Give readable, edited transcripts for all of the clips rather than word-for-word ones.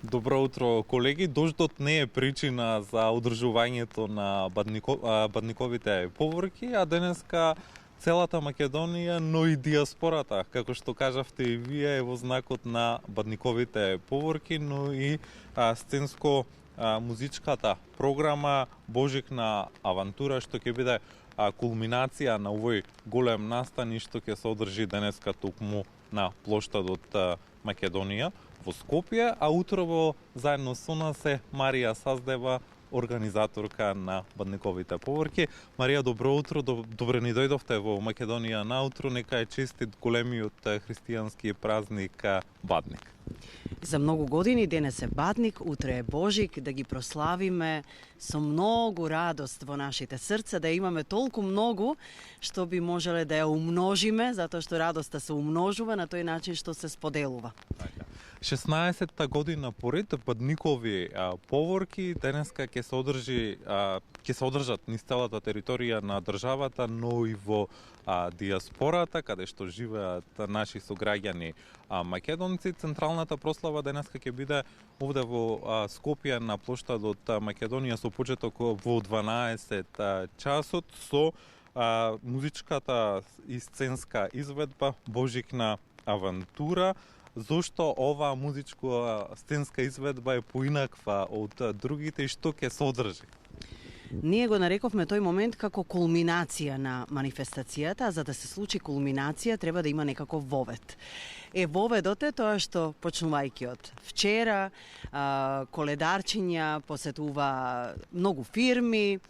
Добро утро, колеги. Дождот не е причина за одржувањето на бадниковите поворки, а денеска целата Македонија, но и диаспората, како што кажавте и вие, е во знакот на бадниковите поворки, но и сценско музичката програма Божикна авантура, што ќе биде кулминација на овој голем настан и што ќе се одржи денеска токму на плоштадот Македонија во Скопје, а утрово заедно со нас е Марија Саздева, организаторка на бадниковите поворки. Марија, добро утро, добре ни дојдовте во Македонија наутро, нека е честит големиот христијански празник Бадник. За многу години денес е Бадник, утре е Божик, да ги прославиме со многу радост во нашите срца, да имаме толку многу што би можеле да ја умножиме, затоа што радоста се умножува на тој начин што се споделува. 16-та година поред бадникови поворки денеска ќе се одржат низ целата територија на државата, но и во диаспората, каде што живеат наши сограѓани македонци. Централната прослава денеска ќе биде овде во Скопје на плоштадот Македонија со почеток во 12 часот со музичката и сценска изведба Божикна авантура. Зошто ова музичко-сценска изведба е поинаква од другите и што ќе се одржи? Ние го нарековме тој момент како кулминација на манифестацијата, а за да се случи кулминација треба да има некаков вовед. Воведот е тоа што, почнувајќи од вчера, коледарчиња посетува многу фирми,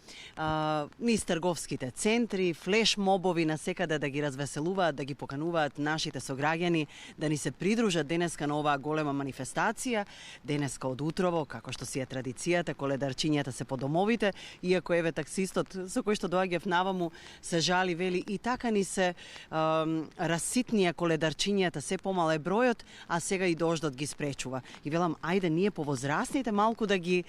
низ трговските центри, флешмобови насекаде да ги развеселуваат, да ги покануваат нашите сограѓани да ни се придружат денеска на оваа голема манифестација. Денеска од утрово, како што си е традицијата, коледарчињата се по домовите, иако еве таксистот со кој што доаѓав наваму се жали, вели и така ни се раситнија коледарчињата, се помал е бројот, а сега и дождот ги спречува. И велам, ајде ние повозрасните малку да ги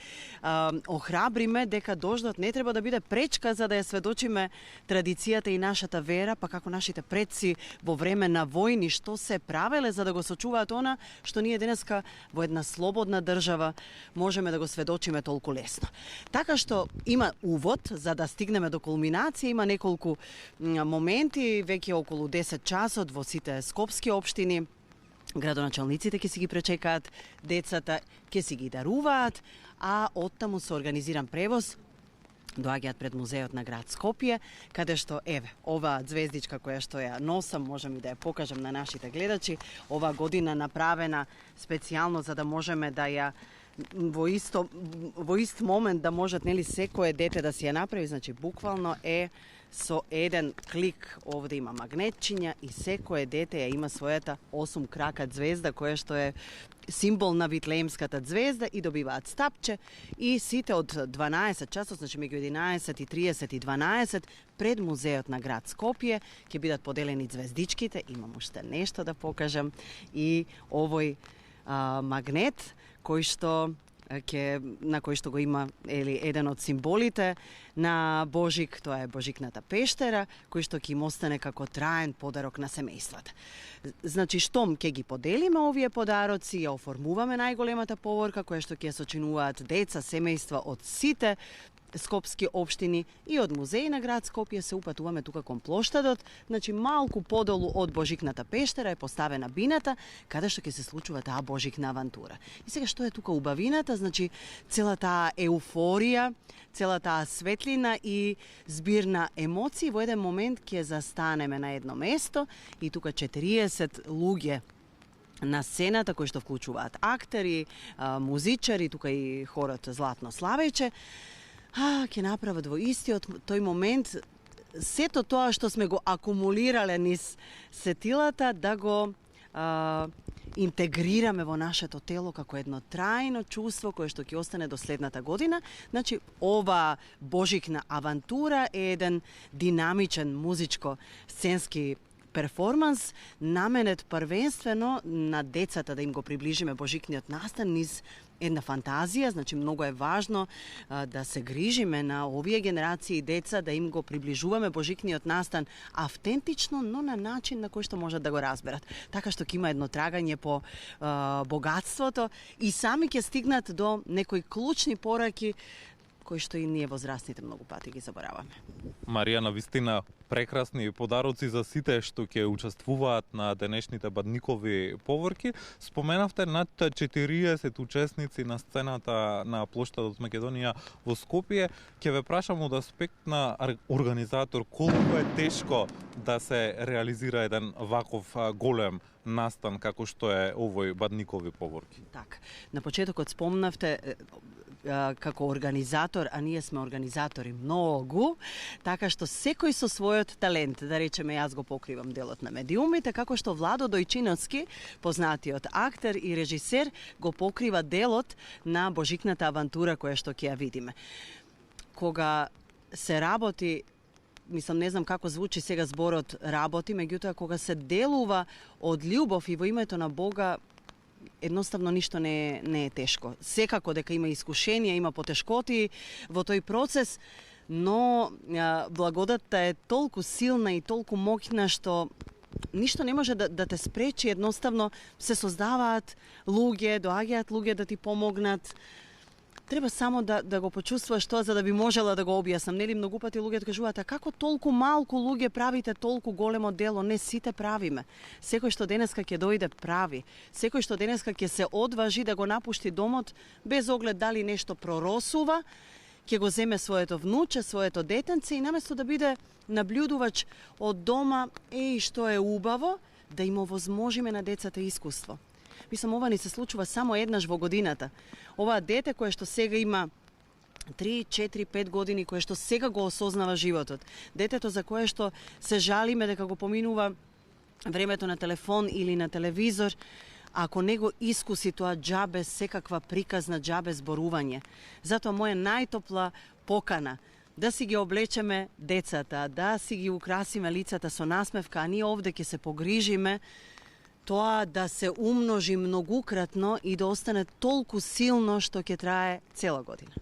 охрабриме дека дождот не треба да биде пречка за да ја сведочиме традицијата и нашата вера, па како нашите предци во време на војни што се правеле за да го сочуваат она што ние денеска во една слободна држава можеме да го сведочиме толку лесно. Така што има увод за да стигнеме до кулминација, има неколку моменти, веќе околу 10 часот во сите скопски општини. Градоначалниците ќе си ги пречекаат, децата ќе си ги даруваат, а оттаму се организиран превоз доаѓаат пред музеот на град Скопје, каде што, еве, оваа звездичка која што ја носам, можам и да ја покажам на нашите гледачи, оваа година направена специјално за да можеме да ја во ист момент да можат секое дете да си ја направи, значи буквално е со еден клик. Овде има магнетчиња и секое дете ја има својата 8 крака звезда која што е символ на Витлеемската звезда и добиваат стапче и сите од 12 часот, значи меѓу 11:30 и 12 пред музеот на град Скопје ќе бидат поделени звездичките. Имам уште нешто да покажам и овој магнет на кој што го има еден од символите на Божик, тоа е Божикната пештера, кој што ќе им остане како траен подарок на семејствата. Значи, штом ќе ги поделиме овие подароци, ја оформуваме најголемата поворка која што ќе сочинуваат деца, семејства од сите скопски општини и од музеј на град Скопје се упатуваме тука кон плоштадот, значи малку подолу од Божикната пештера е поставена бината каде што ќе се случува таа Божикна авантура. И сега што е тука убавината, значи целата еуфорија, целата светлина и збир на емоции во еден момент ќе застанеме на едно место и тука 40 луѓе на сцената кои што вклучуваат актери, музичари, тука и хорот Златно Славејче, ќе направат во истиот тој момент сето тоа што сме го акумулирале низ сетилата да го интегрираме во нашето тело како едно трајно чувство кое што ќе остане до следната година. Значи, ова Божикна авантура е еден динамичен музичко-сценски перформанс наменет првенствено на децата да им го приближиме Божикниот настан низ една фантазија, значи многу е важно да се грижиме на овие генерации деца, да им го приближуваме Божикниот настан автентично, но на начин на кој што можат да го разберат. Така што ќе има едно трагање по богатството и сами ќе стигнат до некои клучни пораки кои што и ние возрастните многу пати ги забораваме. Марија, навистина прекрасни подароци за сите што ќе учествуваат на денешните бадникови поворки. Споменавте над 40 учесници на сцената на плоштадот Македонија во Скопје. Ќе ве прашам од аспект на организатор, колку е тешко да се реализира еден ваков голем настан како што е овој бадникови поворки? Так, на почетокот спомнавте како организатор, а ние сме организатори многу, така што секој со својот талент, да речеме јас го покривам делот на медиумите, како што Владо Дојчиновски, познатиот актер и режисер, го покрива делот на Божикната авантура која што ќе ја видиме. Кога се работи, мислам, не знам како звучи сега зборот работи, меѓутоа кога се делува од љубов и во името на Бога, едноставно ништо не е тешко. Секако дека има искушенија, има потешкоти во тој процес, но благодатта е толку силна и толку моќна што ништо не може да те спречи, едноставно се создаваат луѓе, доаѓаат луѓе да ти помогнат. Треба само да го почувствуваш тоа за да би можела да го објаснам. Нели многу пати луѓето кажуваат, а како толку малку луѓе правите толку големо дело? Не сите правиме. Секој што денеска ќе дојде прави. Секој што денеска ќе се одважи да го напушти домот без оглед дали нешто проросува, ќе го земе своето внуче, своето детенце и наместо да биде наблюдувач од дома, што е убаво, да им овозможиме на децата искуство. Мислам, ова ни се случува само еднаш во годината. Ова дете кое што сега има 3, 4, 5 години, кое што сега го осознава животот. Детето за кое што се жалиме дека го поминува времето на телефон или на телевизор, ако не го искуси тоа џабе секаква приказна, џабе зборување. Затоа моја најтопла покана да си ги облечеме децата, да си ги украсиме лицата со насмевка, а ние овде ќе се погрижиме тоа да се умножи многукратно и да остане толку силно што ќе трае цела година.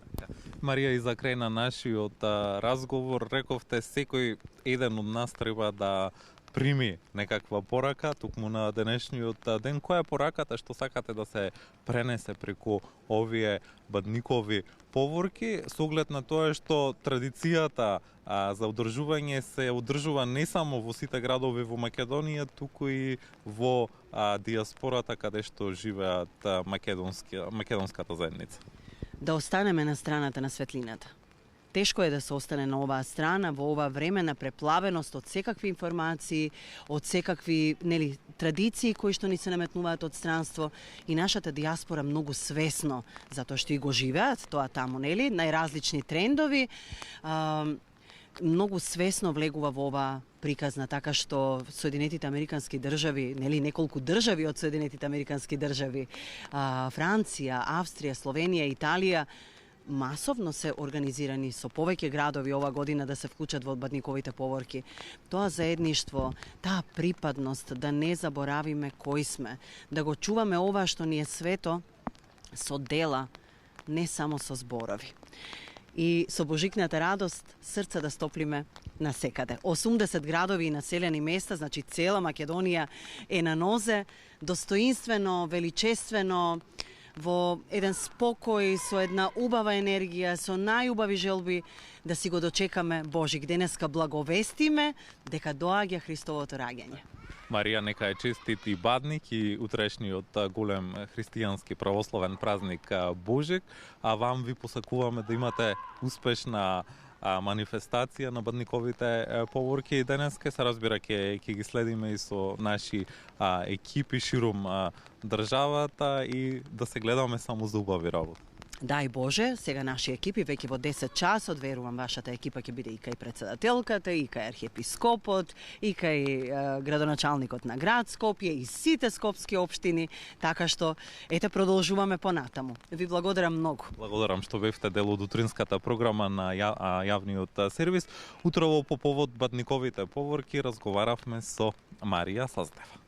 Марија, и за крај на нашиот разговор, рековте секој еден од нас треба да прими некаква порака токму на денешниот ден. Која е пораката што сакате да се пренесе преку овие бадникови поворки, со оглед на тоа што традицијата за одржување се одржува не само во сите градови во Македонија, туку и во диаспората каде што живеат македонската заедница? Да останеме на страната на светлината. Тешко е да се остане на оваа страна во ова време на преплавеност од секакви информации, од секакви традиции кои што ни се наметнуваат од странство и нашата диаспора многу свесно, затоа што и го живеат тоа таму, најразлични трендови, многу свесно влегува во ова приказна, така што Соединетите Американски држави, неколку држави од Соединетите Американски држави, Франција, Австрија, Словенија, Италија, масовно се организирани со повеќе градови ова година да се вклучат во бадниковите поворки. Тоа заедништво, таа припадност, да не заборавиме кои сме, да го чуваме ова што ни е свето со дела, не само со зборови. И со Божикната радост срца да стоплиме насекаде. 80 градови и населени места, значи цела Македонија е на нозе, достоинствено, величествено, во еден спокој, со една убава енергија, со најубави желби да си го дочекаме Божик. Денеска благовестиме дека доаѓа Христовото раѓање. Марија, нека е честит и бадник и утрешниот голем христијански православен празник Божик, а вам ви посакуваме да имате успешна манифестација на бадниковите поворки и денеска се разбира ќе ги следиме и со наши екипи ширум државата и да се гледаме само за убави работи. Дај Боже, сега наши екипи веќе во 10 часот, верувам вашата екипа ќе биде и кај председателката, и кај архиепископот, и кај градоначалникот на град Скопје, и сите скопски општини, така што ете продолжуваме понатаму. Ви благодарам многу. Благодарам што бевте дел од утринската програма на јавниот сервис. Утрово по повод бадниковите поворки разговаравме со Марија Саздева.